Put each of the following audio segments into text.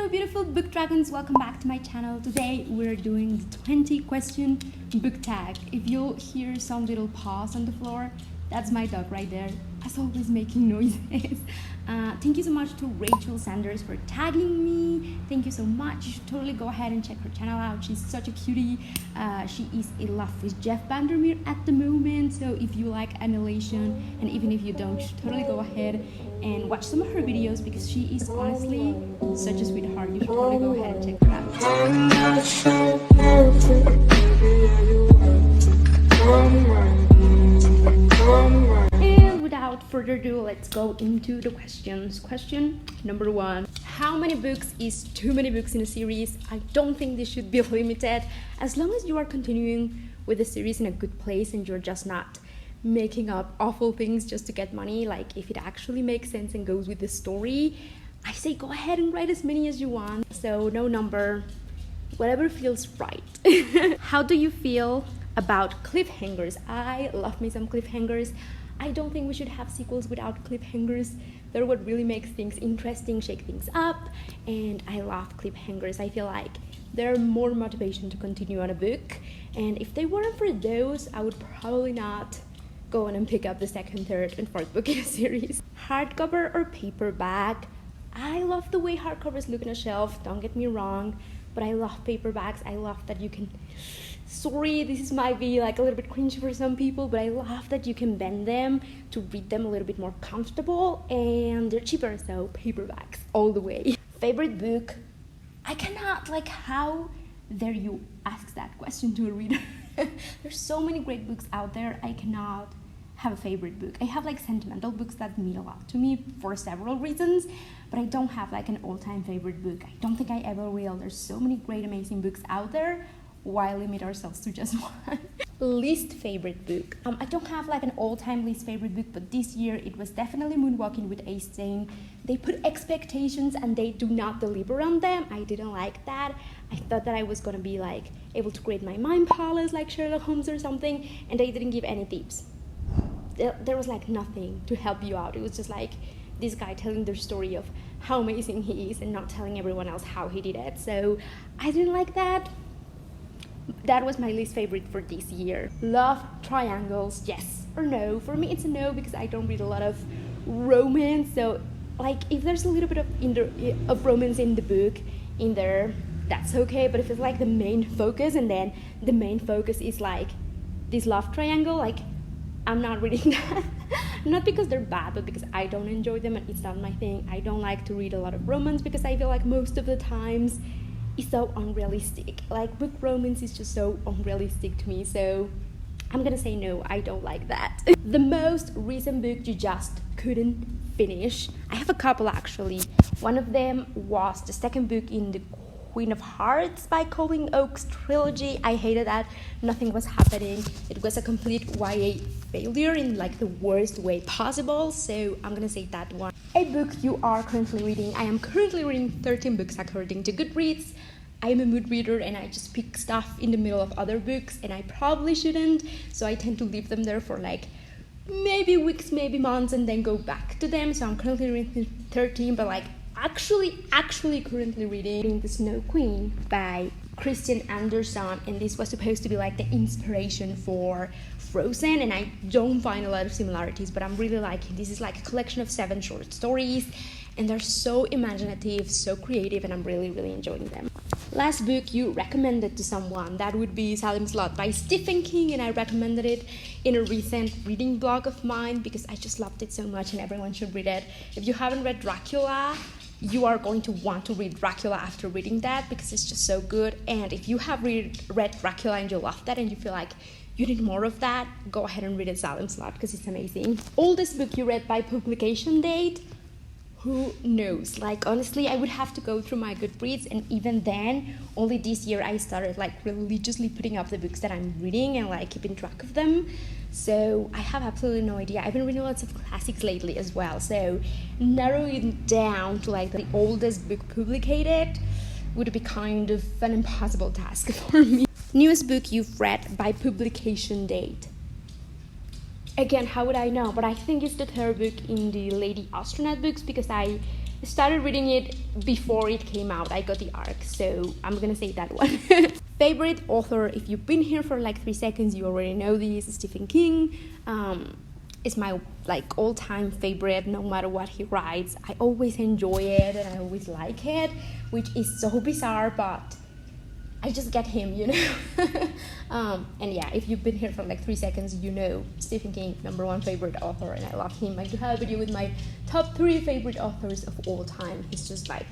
Hello beautiful book dragons, welcome back to my channel. Today we're doing the 20 question book tag. If you'll hear some little paws on the floor, that's my dog right there, as always making noises. Thank you so much to Rachel Sanders for tagging me. Thank you so much. You should totally go ahead and check her channel out. She's such a cutie. She is in love with Jeff Vandermeer at the moment. So if you like annihilation, and even if you don't, you should totally go ahead and watch some of her videos because she is honestly such a sweetheart. You should totally go ahead and check her out. I'm not so perfect, baby, and without further ado, let's go into the questions. Question number 1. How many books is too many books in a series? I don't think this should be limited. As long as you are continuing with the series in a good place and you're just not making up awful things just to get money, like if it actually makes sense and goes with the story, I say go ahead and write as many as you want. So no number, whatever feels right. How do you feel about cliffhangers? I love me some cliffhangers. I don't think we should have sequels without cliffhangers. They're what really makes things interesting, shake things up, and I love cliffhangers. I feel like they're more motivation to continue on a book, and if they weren't for those, I would probably not go on and pick up the second, third, and fourth book in a series. Hardcover or paperback? I love the way hardcovers look on a shelf, don't get me wrong, but I love paperbacks. I love that you can, sorry, this might be like a little bit cringy for some people, but I love that you can bend them to read them a little bit more comfortable, and they're cheaper, so paperbacks all the way. Favorite book? I cannot, like, how dare you ask that question to a reader? There's so many great books out there. I cannot have a favorite book. I have like sentimental books that mean a lot to me for several reasons, but I don't have like an all-time favorite book. I don't think I ever will. There's so many great, amazing books out there. Why limit ourselves to just one? Least favorite book? I don't have like an all-time least favorite book, but this year it was definitely Moonwalking with A. Stain. They put expectations and they do not deliver on them. I didn't like that. I thought that I was gonna be like able to create my mind palace like Sherlock Holmes or something, and they didn't give any tips. There was like nothing to help you out. It was just like this guy telling their story of how amazing he is and not telling everyone else how he did it. So I didn't like that. That was my least favorite for this year. Love triangles, yes or no? For me it's a no because I don't read a lot of romance. So like if there's a little bit of romance in the book in there, that's okay. But if it's like the main focus and then the main focus is like this love triangle, like I'm not reading that. Not because they're bad, but because I don't enjoy them and it's not my thing. I don't like to read a lot of romance because I feel like most of the times it's so unrealistic. Like book romance is just so unrealistic to me, so I'm gonna say no, I don't like that. The most recent book you just couldn't finish? I have a couple actually. One of them was the second book in the Queen of Hearts by Colleen Oakes trilogy. I hated that. Nothing was happening. It was a complete YA failure in like the worst way possible, so I'm gonna say that one. A book you are currently reading? I am currently reading 13 books according to Goodreads. I am a mood reader and I just pick stuff in the middle of other books, and I probably shouldn't, so I tend to leave them there for like maybe weeks, maybe months, and then go back to them. So I'm currently reading 13, but like actually currently reading The Snow Queen by Christian Anderson, and this was supposed to be like the inspiration for Frozen, and I don't find a lot of similarities, but I'm really liking this. Is like a collection of 7 short stories, and they're so imaginative, so creative, and I'm really enjoying them. Last book you recommended to someone? That would be Salem's Lot by Stephen King, and I recommended it in a recent reading blog of mine because I just loved it so much and everyone should read it. If you haven't read Dracula, you are going to want to read Dracula after reading that because it's just so good. And if you have read Dracula and you love that and you feel like you need more of that, go ahead and read it, Salem's Lot, because it's amazing. Oldest book you read by publication date? Who knows? Like honestly, I would have to go through my Goodreads, and even then, only this year I started like religiously putting up the books that I'm reading and like keeping track of them. So I have absolutely no idea. I've been reading lots of classics lately as well, so narrowing it down to like the oldest book publicated would be kind of an impossible task for me. Newest book you've read by publication date? Again, how would I know? But I think it's the third book in the Lady Astronaut books because I started reading it before it came out. I got the arc, so I'm gonna say that one. Favorite author, if you've been here for like 3 seconds, you already know this. Stephen King is my like all-time favorite. No matter what he writes, I always enjoy it and I always like it, which is so bizarre, but I just get him, you know. And yeah, if you've been here for like 3 seconds, you know Stephen King, #1 favorite author, and I love him. I do have a video with my top 3 favorite authors of all time. He's just like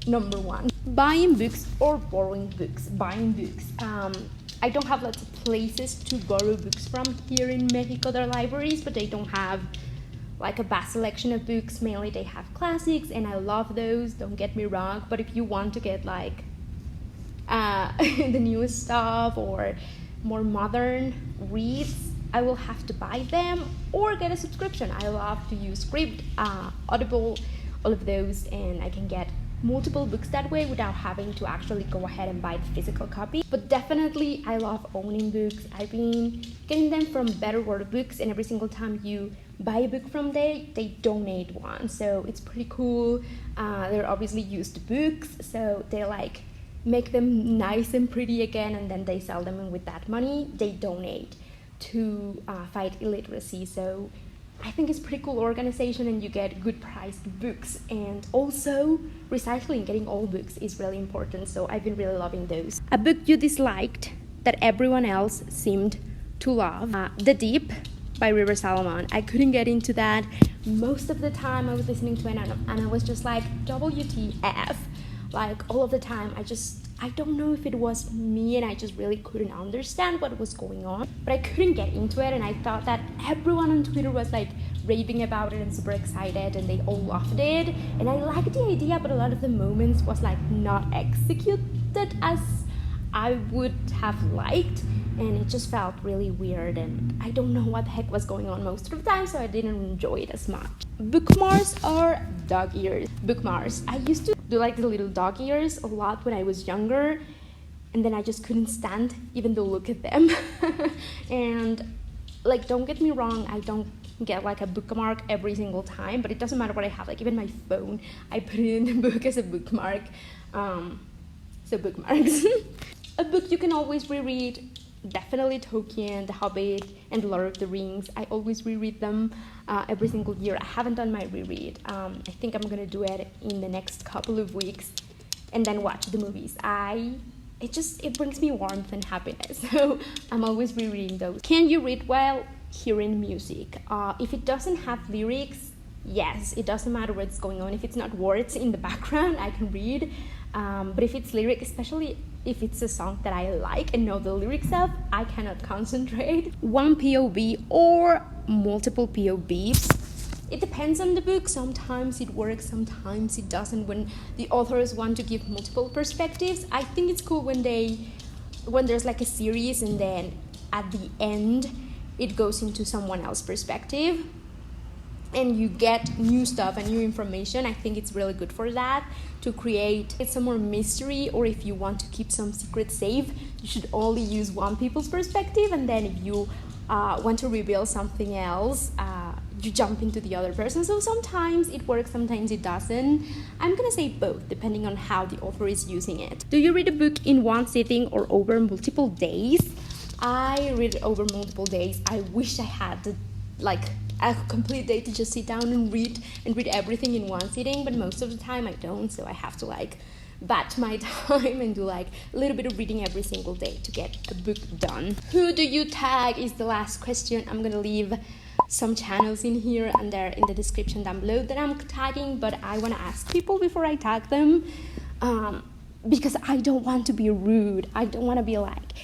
#1. Buying books or borrowing books? Buying books. I don't have lots of places to borrow books from here in Mexico. There are libraries, but they don't have like a vast selection of books. Mainly they have classics, and I love those, don't get me wrong. But if you want to get like the newest stuff or more modern reads, I will have to buy them or get a subscription. I love to use Script, Audible, all of those, and I can get multiple books that way without having to actually go ahead and buy the physical copy. But definitely I love owning books. I've been getting them from Better World Books, and every single time you buy a book from there, they donate one, so it's pretty cool. They're obviously used books, so they like make them nice and pretty again, and then they sell them, and with that money they donate to fight illiteracy. So I think it's a pretty cool organization, and you get good priced books. And also recycling, getting old books is really important, so I've been really loving those. A book you disliked that everyone else seemed to love? The Deep by River Salomon. I couldn't get into that. Most of the time I was listening to it and I was just like, WTF. Like all of the time, I don't know if it was me and I just really couldn't understand what was going on, but I couldn't get into it, and I thought that everyone on Twitter was like raving about it and super excited and they all loved it, and I liked the idea, but a lot of the moments was like not executed as I would have liked, and it just felt really weird, and I don't know what the heck was going on most of the time, so I didn't enjoy it as much. Bookmarks or dog ears? Bookmarks. I used to do like the little dog ears a lot when I was younger, and then I just couldn't stand even to look at them. And like, don't get me wrong, I don't get like a bookmark every single time, but it doesn't matter what I have. Like even my phone, I put it in the book as a bookmark. So bookmarks. A book you can always reread. Definitely Tolkien, The Hobbit, and The Lord of the Rings. I always reread them every single year. I haven't done my reread. I think I'm gonna do it in the next couple of weeks, and then watch the movies. It brings me warmth and happiness, so I'm always rereading those. Can you read while hearing music? If it doesn't have lyrics, yes, it doesn't matter what's going on. If it's not words in the background, I can read. But if it's lyric, especially if it's a song that I like and know the lyrics of, I cannot concentrate. One POV or multiple POVs. It depends on the book. Sometimes it works, sometimes it doesn't. When the authors want to give multiple perspectives, I think it's cool when there's like a series and then at the end it goes into someone else's perspective and you get new stuff and new information. I think it's really good for that, to create some more mystery, or if you want to keep some secrets safe, you should only use one people's perspective, and then if you want to reveal something else, you jump into the other person. So sometimes it works, sometimes it doesn't. I'm gonna say both, depending on how the author is using it. Do you read a book in one sitting or over multiple days? I read it over multiple days. I wish I had a complete day to just sit down and read everything in one sitting, but most of the time I don't, so I have to batch my time and do a little bit of reading every single day to get a book done. Who do you tag is the last question. I'm gonna leave some channels in here and they're in the description down below that I'm tagging, but I want to ask people before I tag them, because I don't want to be rude. I don't want to be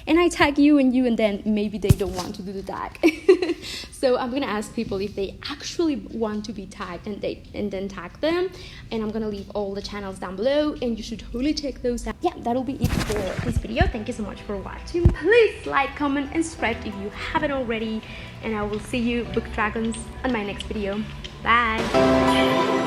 and I tag you and then maybe they don't want to do the tag. So I'm gonna ask people if they actually want to be tagged and then tag them, and I'm gonna leave all the channels down below and you should totally check those out. Yeah, that'll be it for this video. Thank you so much for watching. Please like, comment and subscribe if you haven't already, and I will see you book dragons on my next video. Bye.